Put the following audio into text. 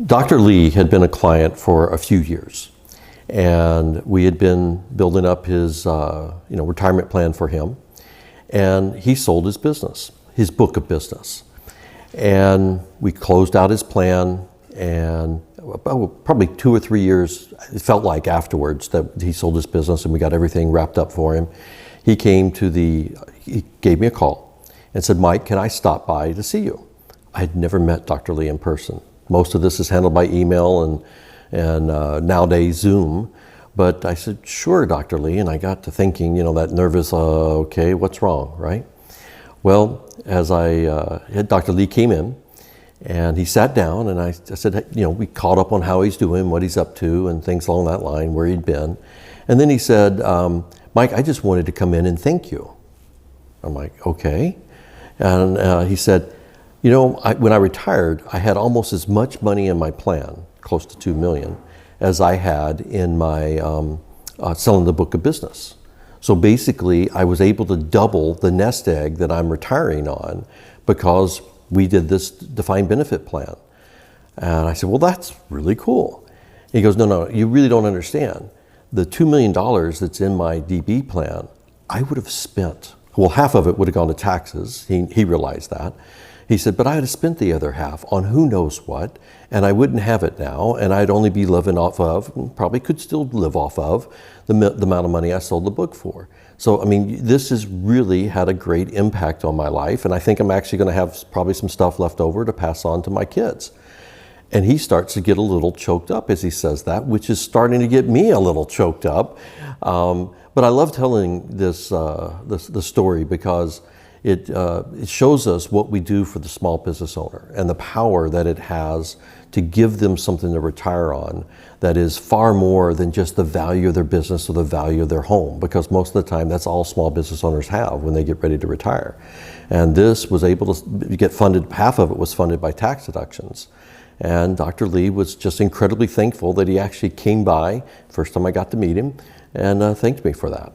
Dr. Lee had been a client for a few years, and we had been building up his retirement plan for him, and he sold his business, his book of business. And we closed out his plan, and probably 2 or 3 years, it felt like afterwards, that he sold his business and we got everything wrapped up for him. He gave me a call and said, "Mike, can I stop by to see you?" I had never met Dr. Lee in person. Most of this is handled by email and nowadays Zoom. But I said, "Sure, Dr. Lee." And I got to thinking, that nervous, okay, what's wrong, right? Well, as Dr. Lee came in and he sat down, and I said, we caught up on how he's doing, what he's up to, and things along that line, where he'd been. And then he said, "Mike, I just wanted to come in and thank you." I'm like, okay. And he said, when I retired, I had almost as much money in my plan, close to $2 million, as I had in my selling the book of business. So basically, I was able to double the nest egg that I'm retiring on because we did this defined benefit plan. And I said, "Well, that's really cool." He goes, No, you really don't understand. The $2 million that's in my DB plan, I would have spent, well, half of it would have gone to taxes. He realized that. He said, but I had spent the other half on who knows what, and I wouldn't have it now, and I'd only be living off of, probably could still live off of, the amount of money I sold the book for. So, this has really had a great impact on my life, and I think I'm actually going to have probably some stuff left over to pass on to my kids. And he starts to get a little choked up as he says that, which is starting to get me a little choked up. But I love telling this story because it shows us what we do for the small business owner and the power that it has to give them something to retire on that is far more than just the value of their business or the value of their home, because most of the time that's all small business owners have when they get ready to retire. And this was able to get funded, half of it was funded by tax deductions. And Dr. Lee was just incredibly thankful that he actually came by, first time I got to meet him, and thanked me for that.